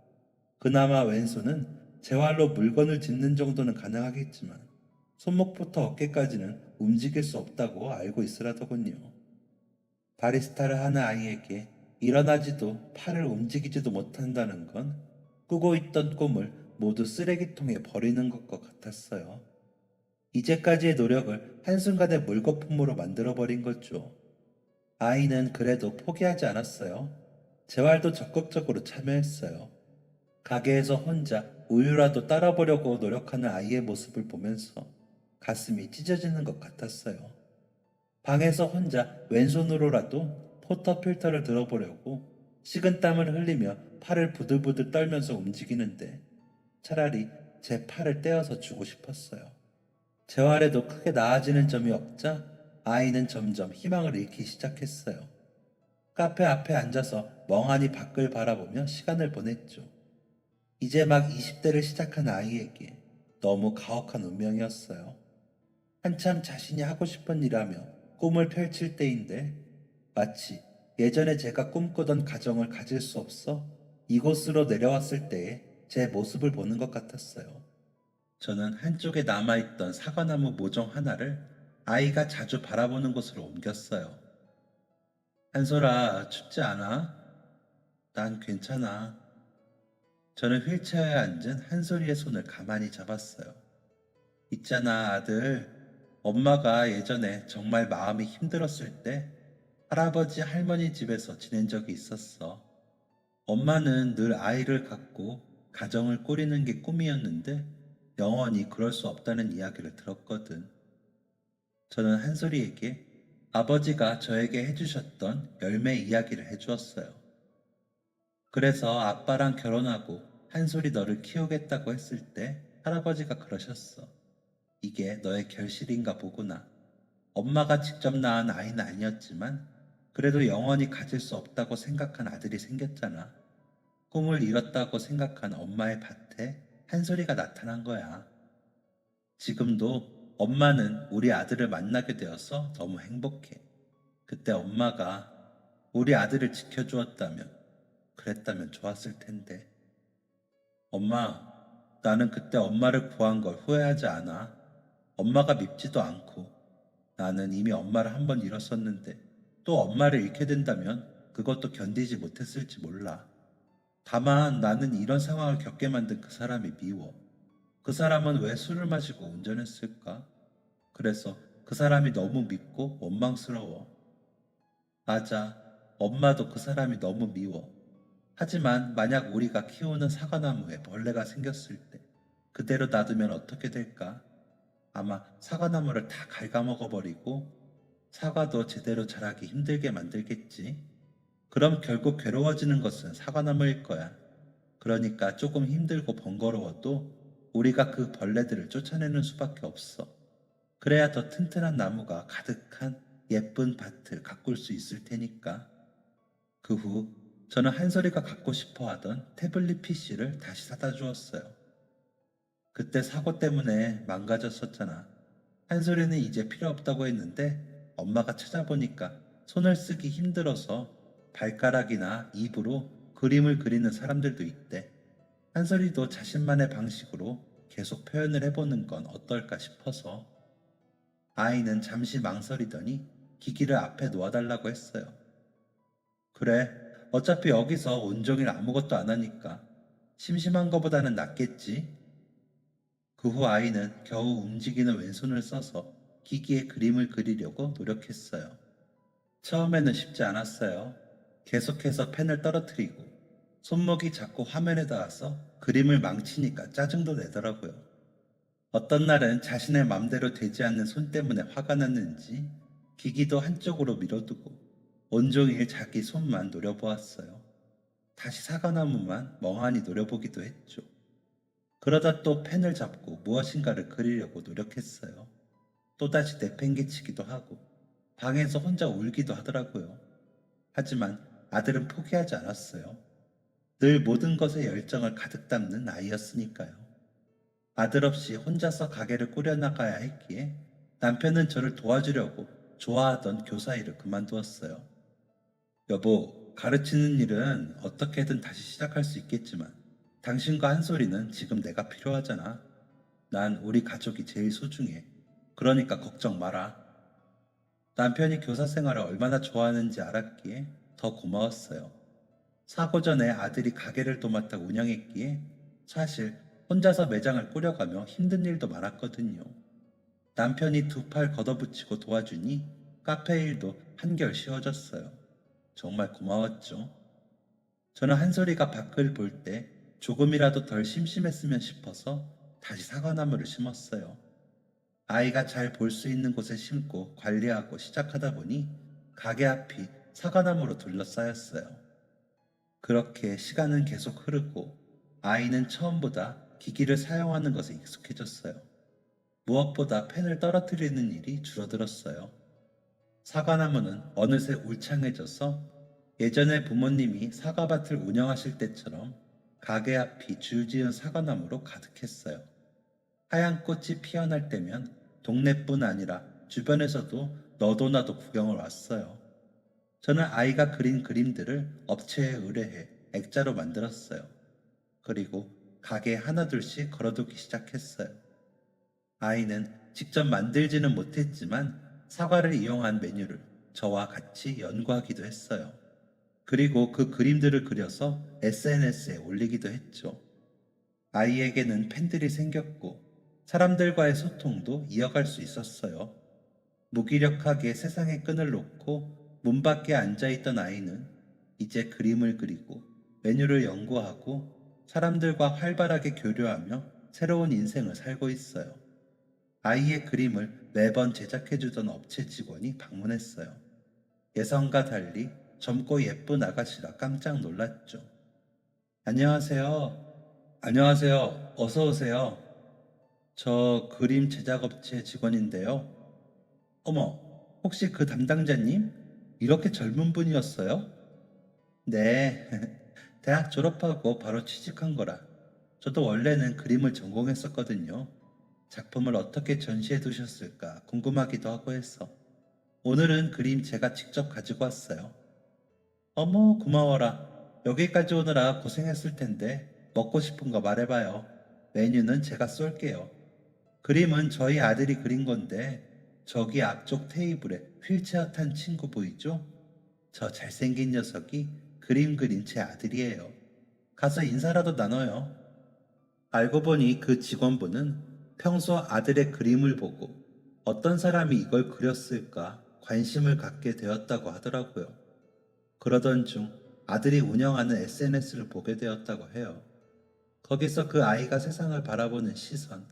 그나마 왼손은 재활로 물건을 짚는 정도는 가능하겠지만 손목부터 어깨까지는 움직일 수 없다고 알고 있으라더군요. 바리스타를 하는 아이에게 일어나지도 팔을 움직이지도 못한다는 건 꾸고 있던 꿈을 모두 쓰레기통에 버리는 것과 같았어요. 이제까지의 노력을 한순간에 물거품으로 만들어버린 거죠. 아이는 그래도 포기하지 않았어요. 재활도 적극적으로 참여했어요. 가게에서 혼자 우유라도 따라보려고 노력하는 아이의 모습을 보면서 가슴이 찢어지는 것 같았어요. 방에서 혼자 왼손으로라도 포터 필터를 들어보려고 식은땀을 흘리며 팔을 부들부들 떨면서 움직이는데 차라리 제 팔을 떼어서 주고 싶었어요. 재활에도 크게 나아지는 점이 없자 아이는 점점 희망을 잃기 시작했어요. 카페 앞에 앉아서 멍하니 밖을 바라보며 시간을 보냈죠. 이제 막 20대를 시작한 아이에게 너무 가혹한 운명이었어요. 한참 자신이 하고 싶은 일하며 꿈을 펼칠 때인데 마치 예전에 제가 꿈꾸던 가정을 가질 수 없어 이곳으로 내려왔을 때의 제 모습을 보는 것 같았어요. 저는 한쪽에 남아있던 사과나무 모종 하나를 아이가 자주 바라보는 곳으로 옮겼어요. 한솔아, 춥지 않아? 난 괜찮아. 저는 휠체어에 앉은 한솔이의 손을 가만히 잡았어요. 있잖아, 아들. 엄마가 예전에 정말 마음이 힘들었을 때 할아버지 할머니 집에서 지낸 적이 있었어. 엄마는 늘 아이를 갖고 가정을 꾸리는 게 꿈이었는데 영원히 그럴 수 없다는 이야기를 들었거든. 저는 한솔이에게 아버지가 저에게 해주셨던 열매 이야기를 해주었어요. 그래서 아빠랑 결혼하고 한솔이 너를 키우겠다고 했을 때 할아버지가 그러셨어. 이게 너의 결실인가 보구나. 엄마가 직접 낳은 아이는 아니었지만 그래도 영원히 가질 수 없다고 생각한 아들이 생겼잖아. 꿈을 이뤘다고 생각한 엄마의 밭에 한솔이가 나타난 거야. 지금도 엄마는 우리 아들을 만나게 되어서 너무 행복해. 그때 엄마가 우리 아들을 지켜주었다면, 그랬다면 좋았을 텐데. 엄마, 나는 그때 엄마를 구한 걸 후회하지 않아. 엄마가 밉지도 않고 나는 이미 엄마를 한 번 잃었었는데 또 엄마를 잃게 된다면 그것도 견디지 못했을지 몰라. 다만 나는 이런 상황을 겪게 만든 그 사람이 미워. 그 사람은 왜 술을 마시고 운전했을까? 그래서 그 사람이 너무 밉고 원망스러워. 맞아. 엄마도 그 사람이 너무 미워. 하지만 만약 우리가 키우는 사과나무에 벌레가 생겼을 때 그대로 놔두면 어떻게 될까? 아마 사과나무를 다 갉아먹어버리고 사과도 제대로 자라기 힘들게 만들겠지. 그럼 결국 괴로워지는 것은 사과나무일 거야. 그러니까 조금 힘들고 번거로워도 우리가 그 벌레들을 쫓아내는 수밖에 없어. 그래야 더 튼튼한 나무가 가득한 예쁜 밭을 가꿀 수 있을 테니까. 그 후 저는 한솔이가 갖고 싶어 하던 태블릿 PC를 다시 사다 주었어요. 그때 사고 때문에 망가졌었잖아. 한솔이는 이제 필요 없다고 했는데 엄마가 찾아보니까 손을 쓰기 힘들어서 발가락이나 입으로 그림을 그리는 사람들도 있대. 한솔이도 자신만의 방식으로 계속 표현을 해보는 건 어떨까 싶어서. 아이는 잠시 망설이더니 기기를 앞에 놓아달라고 했어요. 그래, 어차피 여기서 온종일 아무것도 안 하니까 심심한 거보다는 낫겠지. 그 후 아이는 겨우 움직이는 왼손을 써서 기기에 그림을 그리려고 노력했어요. 처음에는 쉽지 않았어요. 계속해서 펜을 떨어뜨리고 손목이 자꾸 화면에 닿아서 그림을 망치니까 짜증도 내더라고요. 어떤 날은 자신의 맘대로 되지 않는 손 때문에 화가 났는지 기기도 한쪽으로 밀어두고 온종일 자기 손만 노려보았어요. 다시 사과나무만 멍하니 노려보기도 했죠. 그러다 또 펜을 잡고 무엇인가를 그리려고 노력했어요. 또다시 내팽개치기도 하고 방에서 혼자 울기도 하더라고요. 하지만 아들은 포기하지 않았어요. 늘 모든 것에 열정을 가득 담는 아이였으니까요. 아들 없이 혼자서 가게를 꾸려나가야 했기에 남편은 저를 도와주려고 좋아하던 교사 일을 그만두었어요. 여보, 가르치는 일은 어떻게든 다시 시작할 수 있겠지만 당신과 한솔이는 지금 내가 필요하잖아. 난 우리 가족이 제일 소중해. 그러니까 걱정 마라. 남편이 교사 생활을 얼마나 좋아하는지 알았기에 더 고마웠어요. 사고 전에 아들이 가게를 도맡아 운영했기에 사실 혼자서 매장을 꾸려가며 힘든 일도 많았거든요. 남편이 두 팔 걷어붙이고 도와주니 카페 일도 한결 쉬워졌어요. 정말 고마웠죠. 저는 한솔이가 밖을 볼 때 조금이라도 덜 심심했으면 싶어서 다시 사과나무를 심었어요. 아이가 잘 볼 수 있는 곳에 심고 관리하고 시작하다 보니 가게 앞이 사과나무로 둘러싸였어요. 그렇게 시간은 계속 흐르고 아이는 처음보다 기기를 사용하는 것에 익숙해졌어요. 무엇보다 펜을 떨어뜨리는 일이 줄어들었어요. 사과나무는 어느새 울창해져서 예전에 부모님이 사과밭을 운영하실 때처럼 가게 앞이 줄지은 사과나무로 가득했어요. 하얀 꽃이 피어날 때면 동네뿐 아니라 주변에서도 너도 나도 구경을 왔어요. 저는 아이가 그린 그림들을 업체에 의뢰해 액자로 만들었어요. 그리고 가게에 하나둘씩 걸어두기 시작했어요. 아이는 직접 만들지는 못했지만 사과를 이용한 메뉴를 저와 같이 연구하기도 했어요. 그리고 그 그림들을 그려서 SNS에 올리기도 했죠. 아이에게는 팬들이 생겼고 사람들과의 소통도 이어갈 수 있었어요. 무기력하게 세상의 끈을 놓고 문 밖에 앉아있던 아이는 이제 그림을 그리고 메뉴를 연구하고 사람들과 활발하게 교류하며 새로운 인생을 살고 있어요. 아이의 그림을 매번 제작해주던 업체 직원이 방문했어요. 예상과 달리 젊고 예쁜 아가씨라 깜짝 놀랐죠. 안녕하세요. 안녕하세요. 어서 오세요. 저 그림 제작업체 직원인데요. 어머, 혹시 그 담당자님? 이렇게 젊은 분이었어요? 네. 대학 졸업하고 바로 취직한 거라. 저도 원래는 그림을 전공했었거든요. 작품을 어떻게 전시해 두셨을까 궁금하기도 하고 해서. 오늘은 그림 제가 직접 가지고 왔어요. 어머, 고마워라. 여기까지 오느라 고생했을 텐데 먹고 싶은 거 말해봐요. 메뉴는 제가 쏠게요. 그림은 저희 아들이 그린 건데 저기 앞쪽 테이블에 휠체어 탄 친구 보이죠? 저 잘생긴 녀석이 그림 그린 제 아들이에요. 가서 인사라도 나눠요. 알고 보니 그 직원분은 평소 아들의 그림을 보고 어떤 사람이 이걸 그렸을까 관심을 갖게 되었다고 하더라고요. 그러던 중 아들이 운영하는 SNS를 보게 되었다고 해요. 거기서 그 아이가 세상을 바라보는 시선,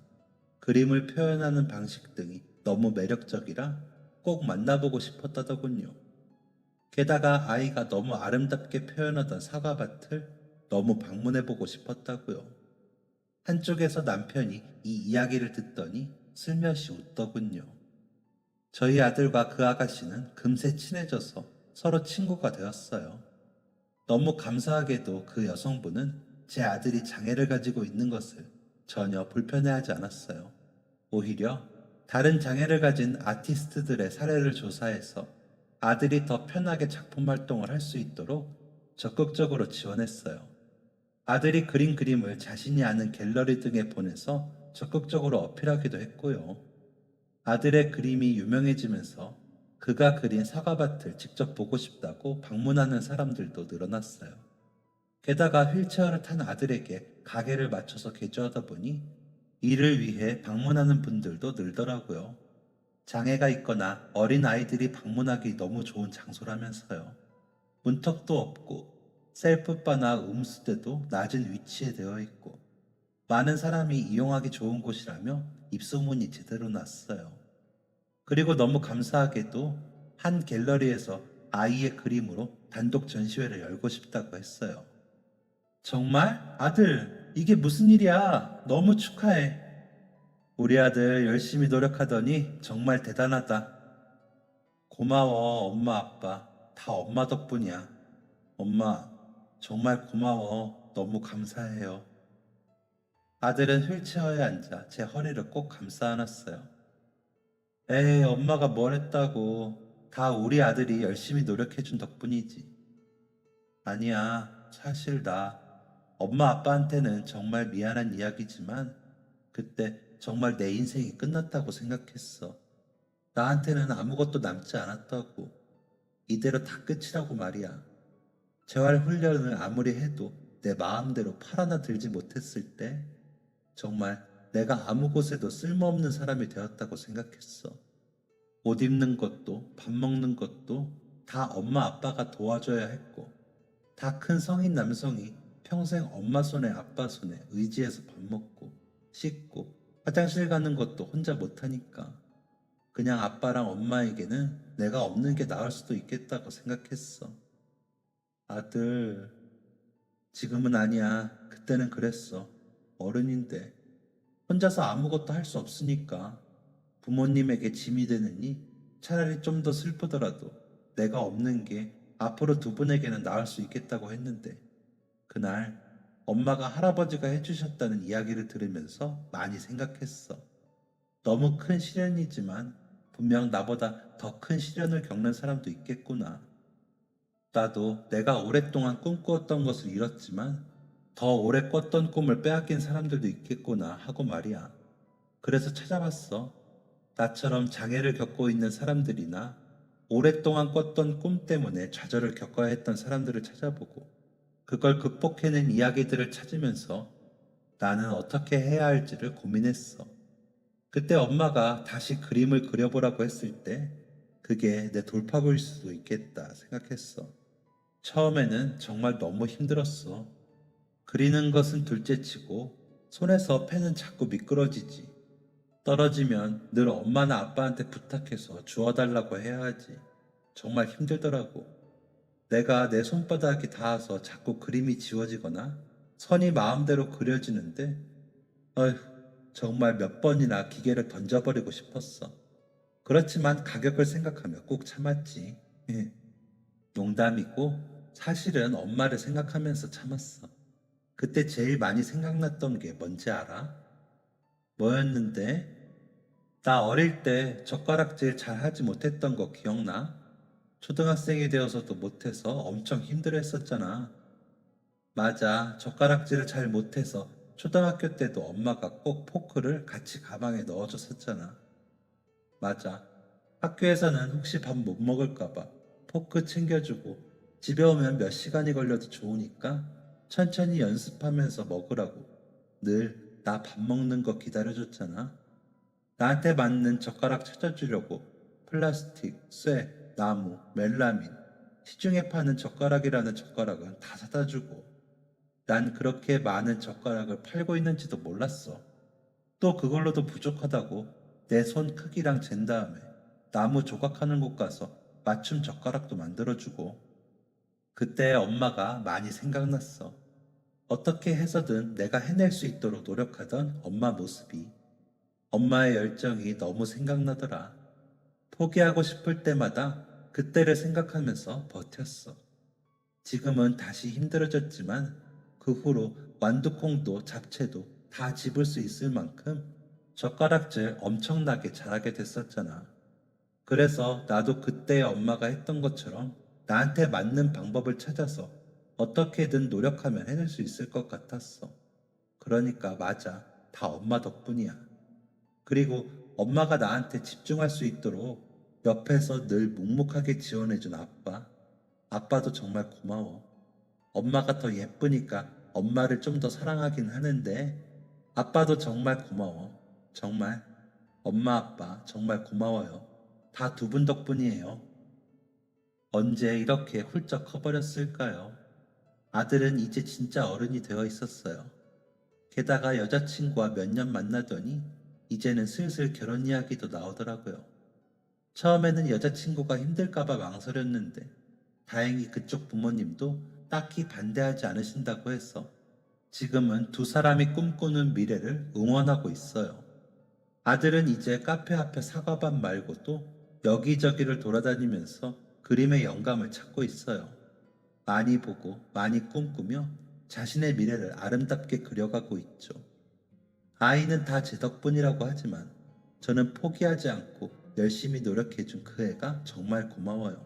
그림을 표현하는 방식 등이 너무 매력적이라 꼭 만나보고 싶었다더군요. 게다가 아이가 너무 아름답게 표현하던 사과밭을 너무 방문해보고 싶었다고요. 한쪽에서 남편이 이 이야기를 듣더니 슬며시 웃더군요. 저희 아들과 그 아가씨는 금세 친해져서 서로 친구가 되었어요. 너무 감사하게도 그 여성분은 제 아들이 장애를 가지고 있는 것을 전혀 불편해하지 않았어요. 오히려 다른 장애를 가진 아티스트들의 사례를 조사해서 아들이 더 편하게 작품 활동을 할 수 있도록 적극적으로 지원했어요. 아들이 그린 그림을 자신이 아는 갤러리 등에 보내서 적극적으로 어필하기도 했고요. 아들의 그림이 유명해지면서 그가 그린 사과밭을 직접 보고 싶다고 방문하는 사람들도 늘어났어요. 게다가 휠체어를 탄 아들에게 가게를 맞춰서 개조하다 보니 이를 위해 방문하는 분들도 늘더라고요. 장애가 있거나 어린 아이들이 방문하기 너무 좋은 장소라면서요. 문턱도 없고 셀프바나 음수대도 낮은 위치에 되어 있고 많은 사람이 이용하기 좋은 곳이라며 입소문이 제대로 났어요. 그리고 너무 감사하게도 한 갤러리에서 아이의 그림으로 단독 전시회를 열고 싶다고 했어요. 정말? 아들, 이게 무슨 일이야? 너무 축하해. 우리 아들 열심히 노력하더니 정말 대단하다. 고마워, 엄마, 아빠. 다 엄마 덕분이야. 엄마, 정말 고마워. 너무 감사해요. 아들은 휠체어에 앉아 제 허리를 꼭 감싸 안았어요. 에이, 엄마가 뭘 했다고. 다 우리 아들이 열심히 노력해준 덕분이지. 아니야, 사실 나 엄마 아빠한테는 정말 미안한 이야기지만 그때 정말 내 인생이 끝났다고 생각했어. 나한테는 아무것도 남지 않았다고. 이대로 다 끝이라고 말이야. 재활 훈련을 아무리 해도 내 마음대로 팔아나 들지 못했을 때 정말 내가 아무 곳에도 쓸모없는 사람이 되었다고 생각했어. 옷 입는 것도 밥 먹는 것도 다 엄마 아빠가 도와줘야 했고 다 큰 성인 남성이 평생 엄마 손에 아빠 손에 의지해서 밥 먹고 씻고 화장실 가는 것도 혼자 못하니까 그냥 아빠랑 엄마에게는 내가 없는 게 나을 수도 있겠다고 생각했어. 아들, 지금은 아니야. 그때는 그랬어. 어른인데 혼자서 아무것도 할 수 없으니까 부모님에게 짐이 되느니 차라리 좀 더 슬프더라도 내가 없는 게 앞으로 두 분에게는 나을 수 있겠다고 했는데 그날 엄마가 할아버지가 해주셨다는 이야기를 들으면서 많이 생각했어. 너무 큰 시련이지만 분명 나보다 더 큰 시련을 겪는 사람도 있겠구나. 나도 내가 오랫동안 꿈꾸었던 것을 잃었지만 더 오래 꿨던 꿈을 빼앗긴 사람들도 있겠구나 하고 말이야. 그래서 찾아봤어. 나처럼 장애를 겪고 있는 사람들이나 오랫동안 꿨던 꿈 때문에 좌절을 겪어야 했던 사람들을 찾아보고 그걸 극복해낸 이야기들을 찾으면서 나는 어떻게 해야 할지를 고민했어. 그때 엄마가 다시 그림을 그려보라고 했을 때 그게 내 돌파구일 수도 있겠다 생각했어. 처음에는 정말 너무 힘들었어. 그리는 것은 둘째치고 손에서 펜은 자꾸 미끄러지지. 떨어지면 늘 엄마나 아빠한테 부탁해서 주워달라고 해야 하지. 정말 힘들더라고. 내가 내 손바닥이 닿아서 자꾸 그림이 지워지거나 선이 마음대로 그려지는데 어휴, 정말 몇 번이나 기계를 던져버리고 싶었어. 그렇지만 가격을 생각하며 꼭 참았지. 농담이고 사실은 엄마를 생각하면서 참았어. 그때 제일 많이 생각났던 게 뭔지 알아? 뭐였는데? 나 어릴 때 젓가락질 잘 하지 못했던 거 기억나? 초등학생이 되어서도 못해서 엄청 힘들어 했었잖아. 맞아. 젓가락질을 잘 못해서 초등학교 때도 엄마가 꼭 포크를 같이 가방에 넣어줬었잖아. 맞아. 학교에서는 혹시 밥 못 먹을까봐 포크 챙겨주고 집에 오면 몇 시간이 걸려도 좋으니까 천천히 연습하면서 먹으라고 늘 나 밥 먹는 거 기다려줬잖아. 나한테 맞는 젓가락 찾아주려고 플라스틱, 쇠, 나무, 멜라민, 시중에 파는 젓가락이라는 젓가락은 다 사다 주고 난 그렇게 많은 젓가락을 팔고 있는지도 몰랐어. 또 그걸로도 부족하다고 내 손 크기랑 잰 다음에 나무 조각하는 곳 가서 맞춤 젓가락도 만들어주고 그때 엄마가 많이 생각났어. 어떻게 해서든 내가 해낼 수 있도록 노력하던 엄마 모습이 엄마의 열정이 너무 생각나더라. 포기하고 싶을 때마다 그때를 생각하면서 버텼어. 지금은 다시 힘들어졌지만 그 후로 완두콩도 잡채도 다 집을 수 있을 만큼 젓가락질 엄청나게 잘하게 됐었잖아. 그래서 나도 그때 엄마가 했던 것처럼 나한테 맞는 방법을 찾아서 어떻게든 노력하면 해낼 수 있을 것 같았어. 그러니까 맞아. 다 엄마 덕분이야. 그리고 엄마가 나한테 집중할 수 있도록 옆에서 늘 묵묵하게 지원해준 아빠. 아빠도 정말 고마워. 엄마가 더 예쁘니까 엄마를 좀 더 사랑하긴 하는데 아빠도 정말 고마워. 정말. 엄마, 아빠 정말 고마워요. 다 두 분 덕분이에요. 언제 이렇게 훌쩍 커버렸을까요? 아들은 이제 진짜 어른이 되어 있었어요. 게다가 여자친구와 몇 년 만나더니 이제는 슬슬 결혼 이야기도 나오더라고요. 처음에는 여자친구가 힘들까봐 망설였는데 다행히 그쪽 부모님도 딱히 반대하지 않으신다고 해서 지금은 두 사람이 꿈꾸는 미래를 응원하고 있어요. 아들은 이제 카페 앞에 사과밭 말고도 여기저기를 돌아다니면서 그림의 영감을 찾고 있어요. 많이 보고 많이 꿈꾸며 자신의 미래를 아름답게 그려가고 있죠. 아이는 다 제 덕분이라고 하지만 저는 포기하지 않고 열심히 노력해준 그 애가 정말 고마워요.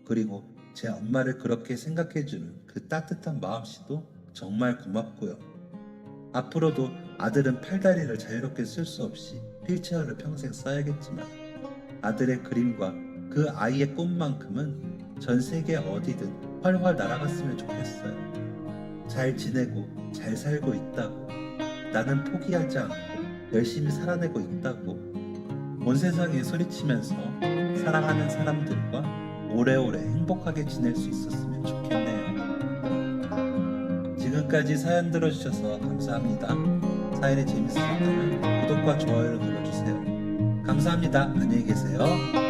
그리고 제 엄마를 그렇게 생각해주는 그 따뜻한 마음씨도 정말 고맙고요. 앞으로도 아들은 팔다리를 자유롭게 쓸 수 없이 휠체어를 평생 써야겠지만 아들의 그림과 그 아이의 꿈만큼은 전 세계 어디든 활활 날아갔으면 좋겠어요. 잘 지내고 잘 살고 있다고 나는 포기하지 않고 열심히 살아내고 있다고 온 세상에 소리치면서 사랑하는 사람들과 오래오래 행복하게 지낼 수 있었으면 좋겠네요. 지금까지 사연 들어주셔서 감사합니다. 사연이 재밌으셨다면 구독과 좋아요를 눌러주세요. 감사합니다. 안녕히 계세요.